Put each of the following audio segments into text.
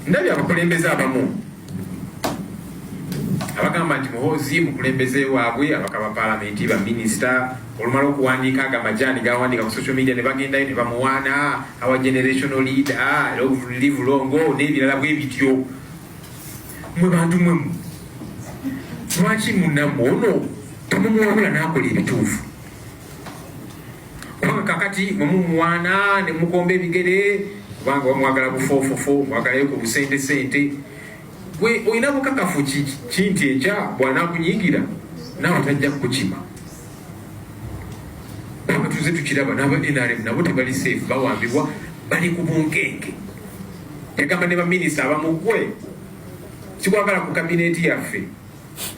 ndabya abakulembeze abamu abagamba nti Muhoozi mukulembeze waabwe abakaba parliament ba minister olumala okuwandiika agamajani gawandiika ku social media ne bagendayo ne bamuwaana our generational leader live longo n'ebirala bwe bityo. Mwe bantu mwe lwaki munnammwe ono temumuwabula n'akola ebituufu? Kubanga kakati mumumuwaana ne mukomba ebigere kubanga wamwagala bufofofo mwagalayo ku busente gwe olina bukakafu kinti ekya bw'anaakunyiigira naawe tajja kukima. Kubanga tuze tukiraba n'aba NRM nabo tebali safe, bawambibwa bali ku bunkenke. Yagamba ne baminisita abamugwe sikwagala ku kabineeti yaffe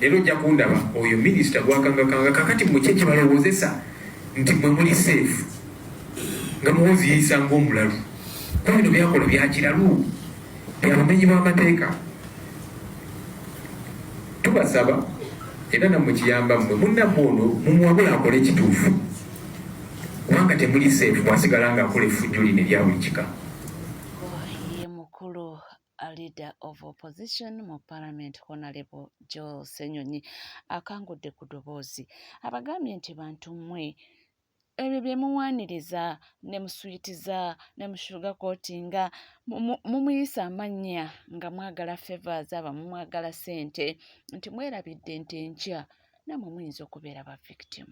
leero ojja kundaba oyo minisita gwakangakanga kakati mukye kye balowoozesa nti mwe muli safe nga Muhoozi yeeyisa ng'omulalu. Kuba bino byakola byakiralu byabamenyi b'amateeka. Tubasaba era nammwe kiyamba mmwe munnammwe ono mumuwabula akole ekituufu kubanga temuli safe bwasigala ng'akola effujjo lino erya buli kika. Ye mukulu leader of opposition mu parliament Honorable Joel Ssenyonyi akangudde ku ddoboozi abagambye nti bantu mmwe ebyo bye muwaaniriza ne musuyitiza ne mushugacoatinga mumuyisa amannya nga mwagala favors abamu mwagala ssente nti mwerabidde nti enkya namwe muyinza okubeera ba victim,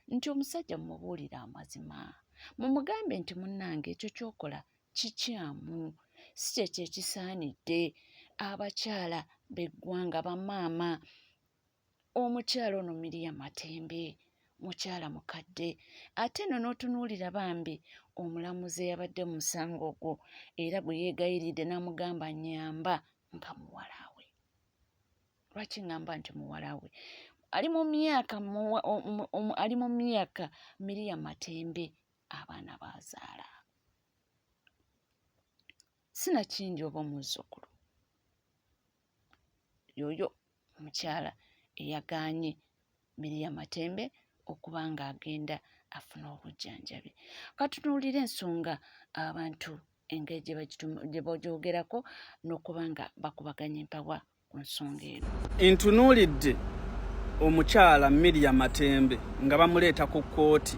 nti omusajja mumubuulira amazima mumugambe nti munnange ekyo kyokola kikyamu si kyekyo ekisaanidde. Abakyala b'eggwanga bamaama omukyala ono Miriam Matembe mukyala mukadde ate no n'otunuulira bambi omulamuzi eyabadde mu musango ogwo era bwe yeegayiridde n'amugamba nyamba nga muwalawe. Lwaki ngamba nti muwalawe? Ali mu myaka Miriam Matembe abaana baazaala. Sinakindi oba omuzzukulu yoyo omukyala eyagaanye Miriam Matembe okuba ng'agenda afuna obujjanjabi. Katunuulira ensonga abantu engeri gye bagyogerako n'okuba nga bakubaganya empawa ku nsonga eno. Ntunuulidde omukyala Miriam Matembe nga bamuleeta ku kkooti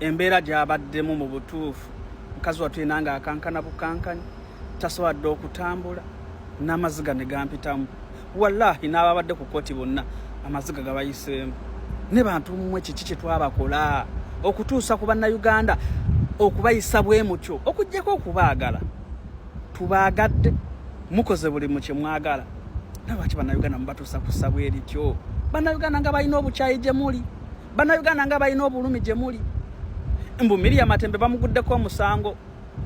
embeera gy'abaddemu mu butuufu. Mukazi watulina ng'akankana bukankani tasobola okutambula n'amaziga ne gampitamu. Wallahi n'ababadde ku kkooti bonna amaziga gabayiseemu. Ne bantu mmwe kiki kye twabakola okutuusa ku bannayuganda okubayisa bwe mutyo okuggyako okubaagala? Tubaagadde mukoze buli mu kye mwagala. Lwaki bannayuganda mubatuusa ku ssabwe erityo? Bannayuganda nga balina obukyayi gye muli, bannayuganda nga balina obulumi gye muli. Mbu Miriam Matembe bamuguddeko omusango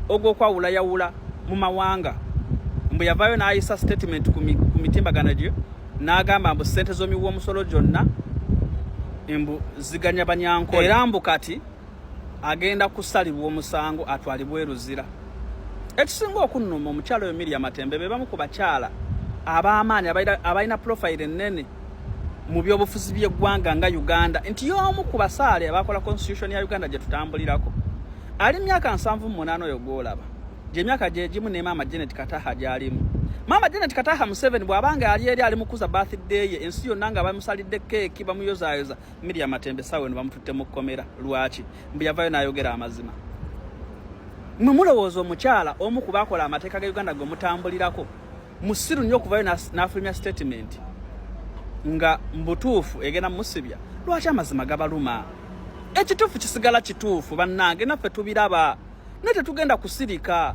ogw'okwawulayawula mu mawanga. Mbu yavaayo n'ayisa statement ku mitimbagano gye n'agamba mbu ssente z'omiwa omusolo gyonna mbu ziganya Banyankole era mbu kati agenda kusalibwa omusango atwalibwe Luzira. Ekisinga okunnuma omukyala oyo Miriam Matembe be bamu ku bakyala ab'amaanyi abalina profile ennene mu byobufuzi by'eggwanga nga Uganda, nti y'omu ku basaale abakola constitution ya Uganda gye tutambulirako. Ali myaka 78 oyo gw'olaba gye myaka gye gimu ne Maama Janet Kataha gy'alimu. Maama Janet Kataha Museveni bw'abanga ali eri ali mukuza birthday ye ensi yonna nga bamusalidde keeki bamuyozaayoza, Miriam Matembe sawe no bamututte mu kkomera. Lwaki? Mbu yavaayo n'ayogera amazima. Mwe mulowooza omukyala omu ku baakola amateeka ga Uganda g'omutambulirako musiru nnyo okuvaayo n'afulumya statement nga mbutuufu egenda musibya? Lwaki amazima gabaluma? Ekituufu kisigala kituufu bannange, naffe tubiraba ne tetugenda kusirika.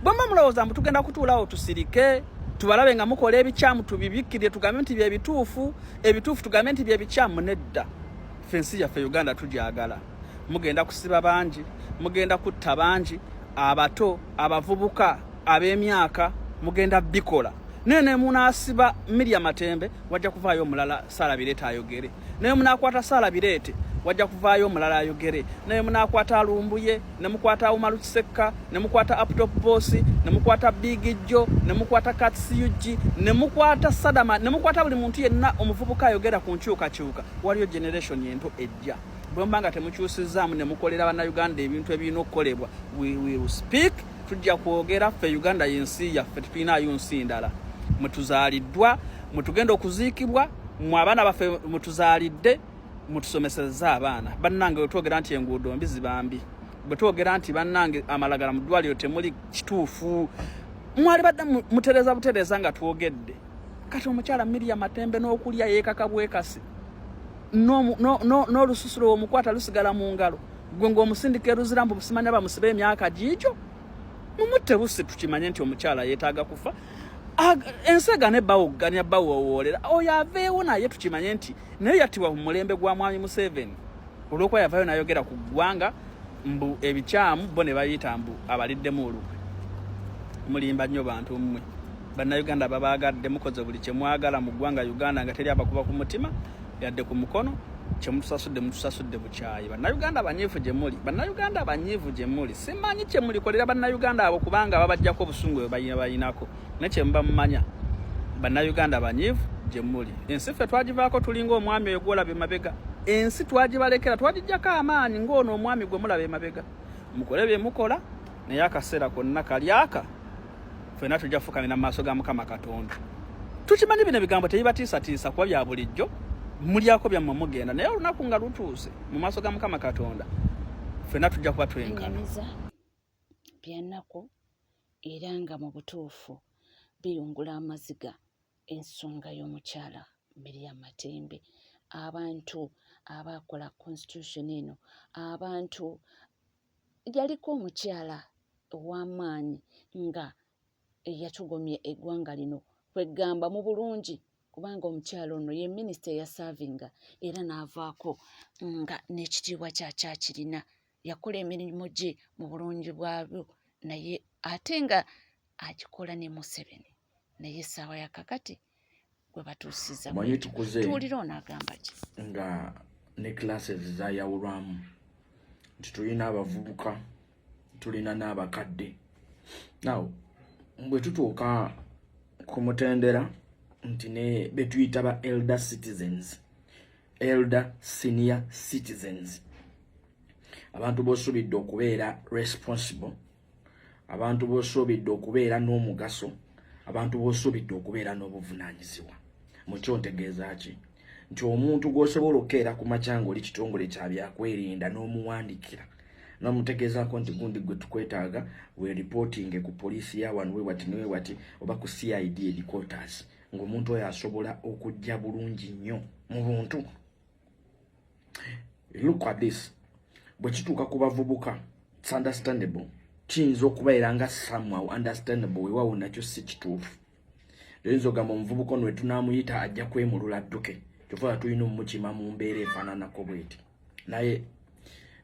Bwemba mulowooza mbu tugenda kutuulawo tusirike tubalabe nga mukola ebikyamu tubibikkirire tugambe nti bye bituufu, ebituufu tugambe nti bye bikyamu? Nedda. Fensi yaffe Uganda tugyagala. Mugenda kusiba bangi, mugenda kutta bangi, abato, abavubuka, ab'emyaka, mugenda bikola. Nene munasiba Miriam Matembe wajja kuvaayo omulala Sarah Birete ayogere. Naye munakwata Sarah Birete wajja kuvaayo omulala ayogere. Naye munakwata Lumbuye, ne mukwata Umaru Kisekka, ne mukwata Aptop Boss, ne mukwata Big Joe, ne mukwata Katsiyuji, ne mukwata Sadama, ne mukwata buli muntu yenna omuvubuka ayogera ku nkyukakyuka. Waliyo generation yento ejja. Bwembanga temukyusizaamu ne mukolera bannayuganda ebintu ebirina okukolebwa, we will speak tujja kwogera ffe Uganda yensi yaffe tulinayo nsi ndala mutuzaliddwa mutugenda okuziikibwa mu abaana baffe mutuzalidde mutusomeseza abaana bannange otwogera nti enguudo mbi zibambi bwetwogera nti bannange amalagala mu ddwaliro temuli kituufu mwali badde mutereza butereza nga twogedde kati omukyala Miriam Matembe n'okulya yeekaka bwekasi n'olususulo omukwata lusigala mu ngalo gwe ng'omusindika eruzirambu busimanya bamusiba emyaka giikyo mumutte busi tukimanye nti omukyala yeetaaga kufa ensega ne bawoganya bawowoolera oyo aveewo naye tukimanye nti naye yattibwa mu mulembe gwa mwami Museveni olw'okuba yavaayo n'ayogera ku ggwanga mbu ebikyamu bo ne bayita mbu abaliddemu olukwe mulimba nnyo bantu mmwe bannayuganda babaagadde mukoze buli kye mwagala mu ggwanga Uganda nga teri abakuba ku mutima yadde ku mukono kye mutusasudde bukyayi bannayuganda abanyiivu gye muli bannayuganda abanyiivu gye muli simanyi kye mulikolera bannayuganda abo kubanga babajjako obusungu bwe bayinako ne kye muba mumanya bannayuganda abanyiivu gye muli ensi ffe twagivaako tulinga omwami oyo gwolaba emabega ensi twagibalekera twagijjako amaanyi ng'ono omwami gwe mulaba emabega mukole bye mukola naye akaseera konna kalyaka ffenna tujja kufukamira mu maaso ga Mukama Katonda tukimanyi bino ebigambo tebibatiisatiisa kuba bya bulijjo mulyako byammwe mugenda naye olunaku nga lutuuse mu maaso ga Mukama Katonda ffenna tujja kuba twenkana byannaku era nga mu butuufu biyungula amaziga ensonga y'omukyala Miriam Matembe abantu abakola constitution eno abantu yaliko omukyala ow'amaanyi nga yatugomye eggwanga lino kwegamba mu bulungi kubanga omukyala ono ye minisita eyasavinga era n'avaako nga n'ekitiibwa kyakirina yakola emirimu gye mu bulungi bwabyo naye ate nga agikola ne Museveni naye essaawa ya kakati gwe batuusiza tuwulira ono agamba ki nga ne classes zayawulwamu nti tulina abavubuka tulina n'abakadde naw bwe tutuuka ku mutendera nti ne betuyita ba elder senior citizens abantu b'osuubidde okubeera responsible abantu b'osuubidde okubeera n'omugaso abantu b'osuubidde okubeera n'obuvunaanyizibwa mukyo ntegeeza ki nti omuntu gw'osobola okukeera ku makya ng'oli kitongole kya byakwerinda n'omuwandikira n'omutegeezaako nti gundi gwe tukwetaaga weeripootinge ku poliisi ya wano wewati ne wewati oba ku CID headquarters ng'omuntu oyo asobola okujja bulungi nnyo mu buntu. Look at this. Bwe kituuka ku bavubuka it's understandable kiyinza okubeera nga somehow understandable weewaawo nakyo si kituufu oyinza ogamba omuvubuka ono we tunaamuyita ajja kwemulula dduke kyova tulina omukima mu mbeera efaananako bweti naye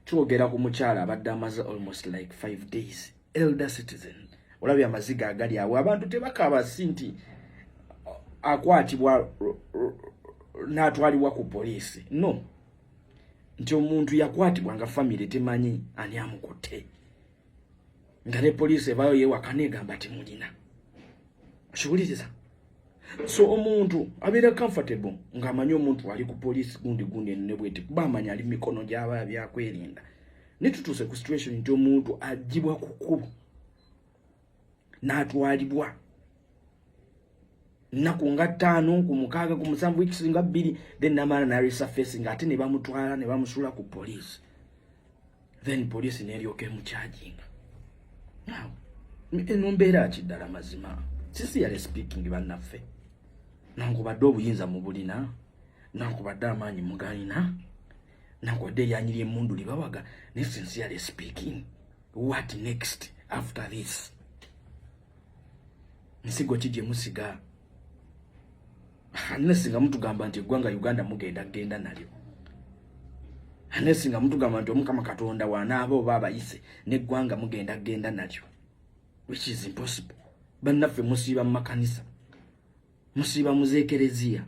twogera ku mukyala abadde amaze almost like 5 days elder citizen olabye amaziga agali awo abantu tebakaaba si nti akwatibwa n'atwalibwa ku poliisi no nti omuntu yakwatibwa nga famire temanyi ani amukutte nga ne poliisi ebayo yeewaka neegamba timulina kiwuliriza so omuntu abeera comfortable ng'amanyi omuntu ali ku poliisi gundi ne bweti kuba amanyi ali mikono gy'aba byakwerinda ne tutuuse ku situation nti omuntu agibwa ku kkubo n'atwalibwa nnaku nga 5 ku 6 ku 7 weeks nga 2 then namala na resurface ng'ate ne bamutwala ne bamusula ku poliisi then poliisi n'eryoka emukyajinga now eno mbeera kiddala mazima sincerely speaking bannaffe nankubadde obuyinza mu bulina nankubadde amaanyi mugalina nankubadde eryanyiri emmundu libawaga ne sincerely speaking what next after this nsigo ki gye musiga anesinga mutugamba nti eggwanga Uganda mugenda nalyo anesinga mutugamba nti Omukama Katonda wanaaba oba abayise n'eggwanga mugenda nalyo which is impossible. Bannaffe musiiba mu makanisa musiiba mu zeekereziya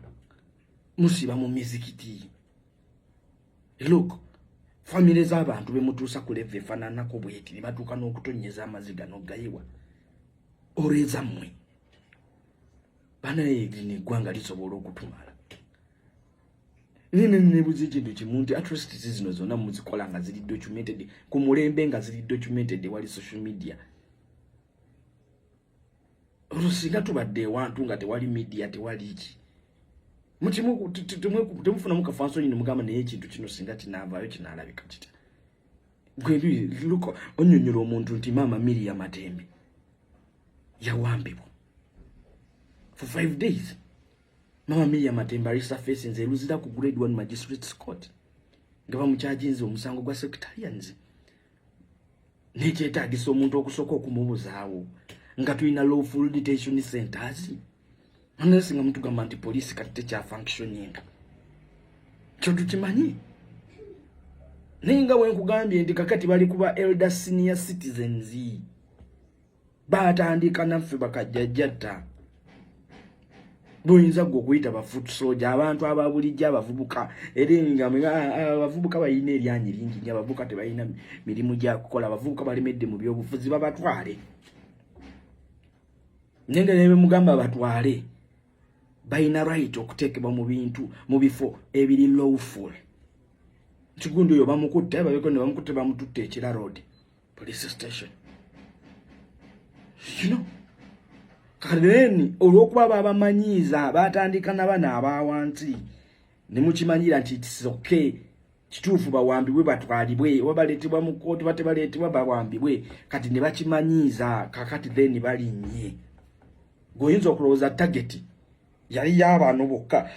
musiiba mu mizikiti look famire z'abantu bemutuusa ku leve efaananako bweti ne batuuka n'okutonyeza amaziga n'ogayiwa olweza mmwe banaye n'eggwanga lisobola okutumala nebuze ekintu kimu nti atrocities zino zonna muzikola nga ziri documented ku mulembe nga ziri documented wali social media kusinga tubadde wantu nga tewali media tewali iki muchimu temufuna mukafanso nyine mugamba naye ekintu kino singa kinavaayo kinalabika kitya gwe luko onyonyola omuntu nti mama Miriam Matembe yawambibwa for 5 days. Mama Miriam Matembe alisurface nze luzira ku grade 1 magistrates court nga bamukyajinze omusango gwa secretarians nekyetaagisa omuntu okusooka okumubuzaawo nga tulina lawful detention centers unless nga mutugamba nti police kati tekya functioning kyo tukimanyi naye nga bwenkugambye nti kakati bali kuba elder senior citizens batandika naffe bakajjajjatta boyinza gwe okuyita ba foot soldier abantu ababulijja abavubuka era nga abavubuka balina eryanyi lingi nnyo abavubuka tebalina mirimu gya kukola abavubuka balemedde mu byobufuzi babatwale nenga nebe mugamba batwale balina right okuteekebwa mu bintu mu bifo ebiri lawful kigundi oyo bamukutte ababeko ne bamukutte bamututte ekira road police station you know kadeni olwokuba babamanyiza batandika nabana abawansi ne mukimanyira nti it's okay kituufu bawambibwe batwalibwe babaletebwa mu kooti batebaletebwa bawambibwe kati ne bakimanyiza kakati then balinnye goyinza okulowooza target yali y'abantu bokka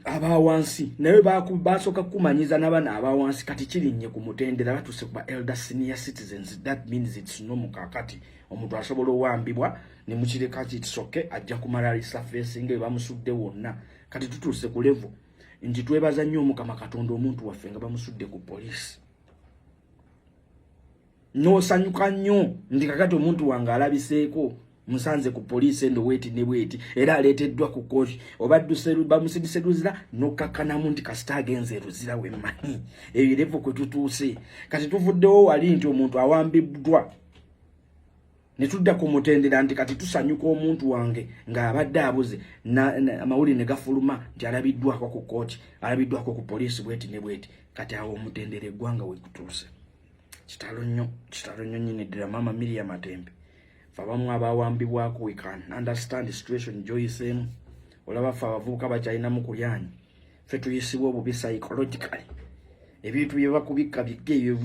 abawansi naye basooka kumanyiza n'abana abawansi kati kirinnye ku mutendera batuse kuba elder senior citizens. That means it's no mukakati omuntu asobola owambibwa ne mukireka kitsoke ajja kumala resurface nga bamusudde wonna kati tutuse ku level nti twebaza nnyo Mukama Katonda omuntu waffe nga bamusudde ku police no sanyuka nnyo ndi kakati omuntu wange alabiseeko musanze ku police endo weti ne bweti era aleteddwa ku kooti obadduse bamusidise luzira nokakana mu nti kasita agenze luzira wemmanyi eyo level kwe tutuuse kati tuvuddewo wali nti omuntu awambiddwa ne tudda ku mutendera nti kati tusanyuka omuntu wange nga abadde abuze amawuli ne gafuluma nti alabiddwako ku kooti alabiddwako ku police bweti ne bweti kati awo omutendera eggwanga we kutuuse kitalo nnyo nyine ddala Mama Miriam Matembe fabamu abawambibwako we can understand the situation joyisemu olaba fa abavubuka bakyalina mu kulyanyi ffe tuyisibwa obubi psychologically ebintu bye bakubika bige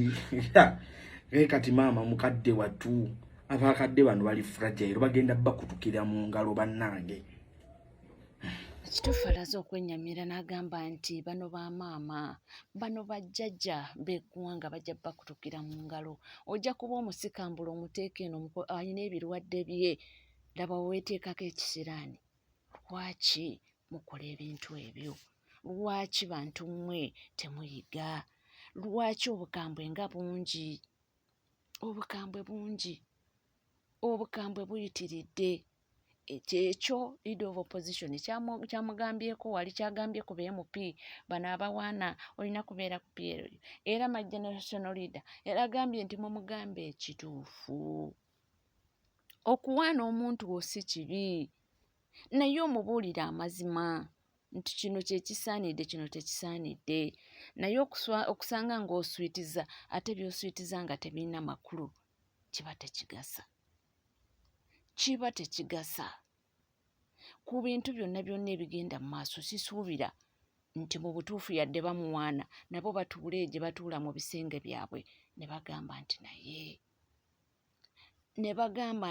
kati mama mukadde watu abakadde bano bali fragile bagenda bakutukira mu ngalo bannange Kituufu alaze okwennyamira n'agamba nti bano ba maama bano bajjajja b'eggwanga bajja bakutukira mu ngalo ojja kuba omusikambula omuteeka eno alina ebirwadde bye laba weeteekako ekisiraani lwaki mukola ebintu ebyo lwaki bantu mmwe temuyiga lwaki obukambwe nga bungi obukambwe buyitiridde ekyo leader of opposition kyamugambyeko wali kyagambye ku BMP bano abawaana olina kubeera ku PLO era majja national leader era agambye nti mumugambe ekituufu okuwaana omuntu wo si kibi naye omubuulira amazima nti kino kyekisaanidde kino tekisaanidde naye okusanga ng'oswitiza ate by'oswitiza nga tebirina makulu kiba tekigasa ku bintu byonna ebigenda mu maaso sisuubira nti mu butuufu yadde bamuwaana nabo batuule gye batuula mu bisenge byabwe ne bagamba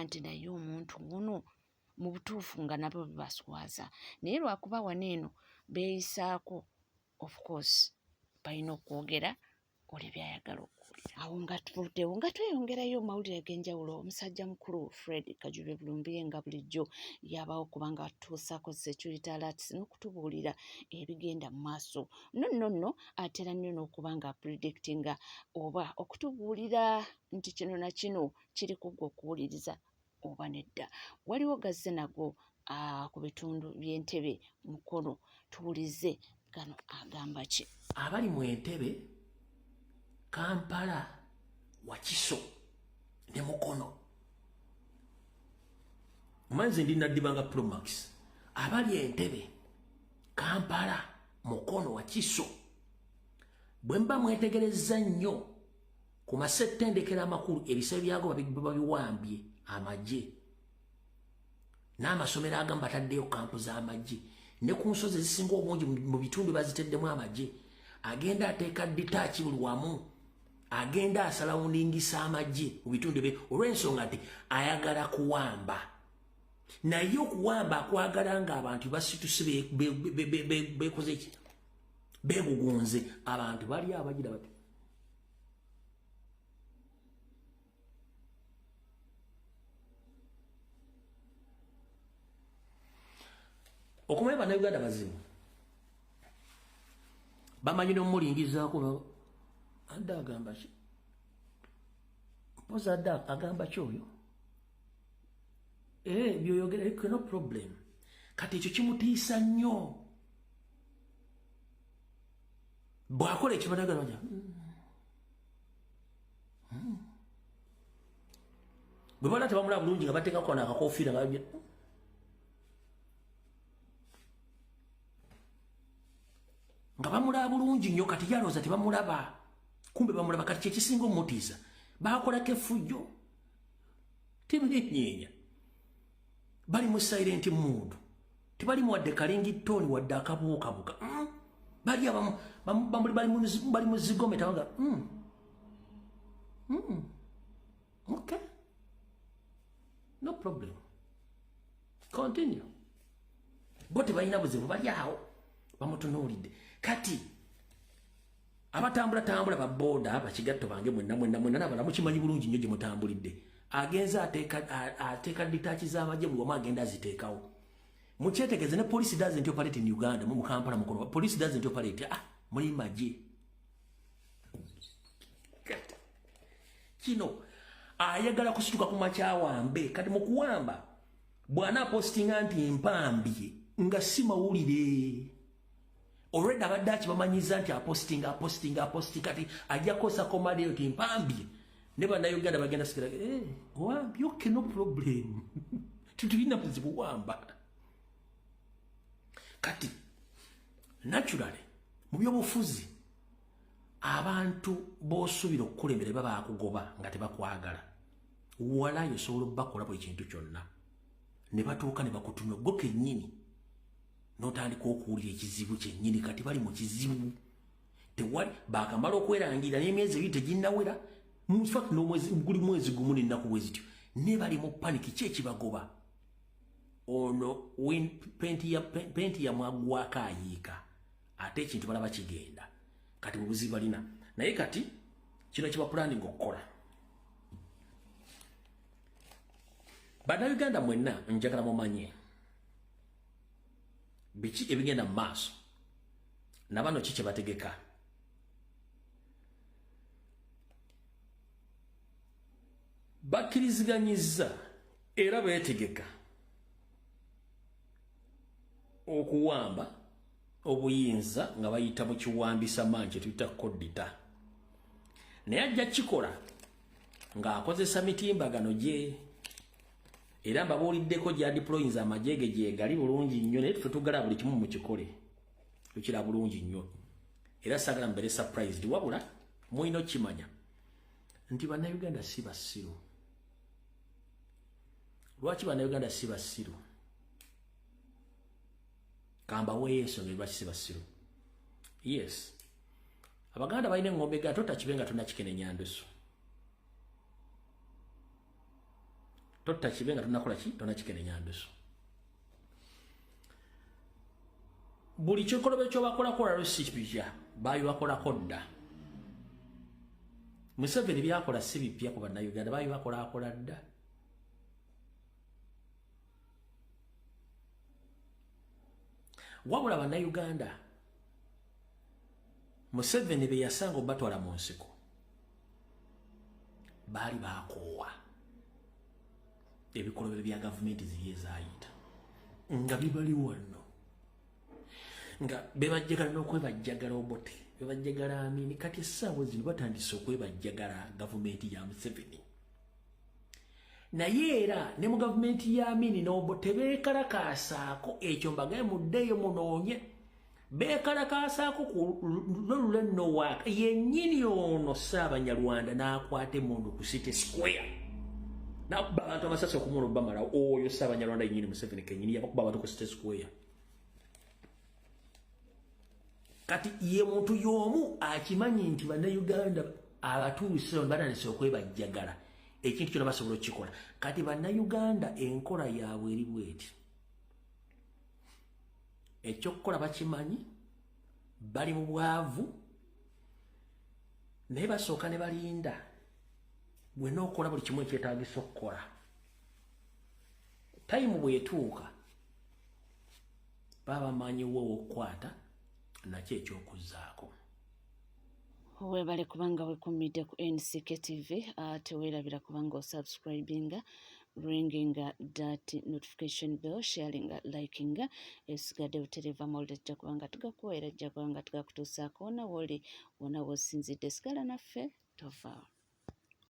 nti naye omuntu ono mu butuufu nga nabo bibaswaza naye lwakuba wano eno beeyisaako of course balina okwogera oli byayagala okuwulira awo nga tuvuddewo nga tweyongerayo mawulire g'enjawulo omusajja mukulu Fred Kajube Bulumbiye nga bulijjo yabawo kubanga tutuusako security alerts n'okutubuulira ebigenda mu maaso nno atera nnyo n'okuba nga predictinga oba okutubuulira nti kino na kino kiri kuggwa okuwuliriza oba nedda waliwo gazze nago ku bitundu by'Entebbe Mukono tuwulize gano agamba ki abali mu Entebbe Kampala Wakiso ne Mukono manze ndi nadibanga Promax abali Entebbe Kampala Mukono Wakiso bwemba mwetegereza nnyo ku masettendekera amakulu ebisebe byago babiwambye amagye n'amasomero agamu bataddeyo kampu z'amagye ne ku nsozi ezisinga obungi mu bitundu baziteddemu amagye agenda ateeka ditaachi buli wamu agenda asalawundingisa amagye mu bitundu bye olw'ensonga nti ayagala kuwamba naye okuwamba akwagala ng'abantu basituse bekoze ki begugunze abantu bali abagira bati okumanya bannayuganda bazibu bamanyi n'omulingizaako adda agamba ki mpoza adda agamba kyoyo byoyogera ariko no problem kati ekyo kimutiisa nnyo bw'akola ekibadagala banja bwe bala tebamulaba bulungi nga bateekako naakakofiira nga bamulaba bulungi nnyo kati yalooza tebamulaba kumbe bamulaba kati kyekisinga omutiisa bakolako effujjo tebinyeenya bali mu silent mood tebali wadde kalingitoni wadde akabuukabuka bali bali mu zigome tawaga okay no problem continue bo tebalina buzibu bali awo bamutunuulidde kati abatambula baboda bakigatto bange mwenna nabalamu kimanyi bulungi nnyo gye mutambulidde agenza ateeka ditaachi z'amagye buli wamu agenda aziteekawo mukyetegeeze ne police doesn't operate in Uganda mu Kampala mukono police doesn't operate muli magye kino ayagala kusituka ku makyawambe kati mu kuwamba bwana postinga nti mpambye nga si mawulire already abaddaaki bamanyiza nti apostinga kati ajja kosa komadeo ti mpambye ne bannayuganda bagenda sikira wambye okay no problem tutulina buzibu wamba kati naturally mu byobufuzi abantu b'osuubira okukulembera baba bakugoba nga tebakwagala walayo osobola obbakola buli kintu kyonna ne batuuka ne bakutumya gwo kennyini n'otandika okuwulira ekizibu kyennyini kati bali mu kizibu tewali baakamala okwerangira n'emyezi ebiri teginnawera mufakt guli mwezi gumu n'ennaku bwe zityo ne bali mu paniki ki ekibagoba ono penti yamwaggwako ayiika ate ekintu balaba kigenda kati mubuzibu balina naye kati kino kibapulaninga okukola bannayuganda mwenna njagala mumanye biki ebigenda mu maaso nabano ki kyebategeka bakkiriziganyiza era beetegeka okuwamba obuyinza nga bayita mu kiwambisa manyi kye tuyita kodita naye ajja kikola ng'akozesa mitimbagano gye era mbabuuliddeko gyadiployinza amajege gyegali bulungi nnyo naye tutugala buli kimu mukikole tukira bulungi nnyo era sagala mbere surprised wabula mulina okimanya nti bannayuganda si basiru lwaki bannayuganda si basiru kambaweeyo ensonga lwaki si basiru yes abaganda balina engombe ga totakibenga tonakikenenya ndusu totakibenga tonakola ki tonakikenenya ndusu buli kikolobe kyobakolakola lwesipija bayibakolako dda Museveni byakola si bipya ku bannayuganda bayibakolakola dda wabula bannayuganda Museveni be yasanga obatwala mu nsiko baali bakoowa ebikolobero bya gavumenti ziri ezayita nga bibali wano nga bebajjagala n'okwebajjagala Obote bebajjagala Amini kati essaawa zino batandise okwebajjagala gavumenti ya Museveni naye era ne mu gavumenti ya Amini n'Obote beekalakaasaako ekyo mbagaye muddeeyo munoonye beekalakaasaako ku lulule nnowaaka yennyini ono Ssaabanyarwanda n'akwata emmundu ku City Square nakuba abantu amasasi okumula bamala oyo Ssaabanyarwanda yennyini Museveni kennyini yabakuba abantu ku State Square. Kati ye muntu y'omu akimanyi nti bannayuganda abatuuse bananise okwebajjagala ekintu kyonna basobola okukikola. Kati bannayuganda enkola yaabwe eri bweti ekyokukola bakimanyi, bali mu bwavu naye basooka ne balinda bwena okukola buli kimu ekyetaagisa okukola. Tayimu bwetuuka baba bamanyiwo okukwata nakyo ekyokuzzaako. Webale kubanga wekumidde ku NCK TV ate weerabira kubanga osubscribinga, ringinga that notification bell, sharinga, likinga esigadde butereva molejja kubanga tugakuweerejja kubanga tugakutuusaako wona woli wona wosinzidde sigala naffe tova.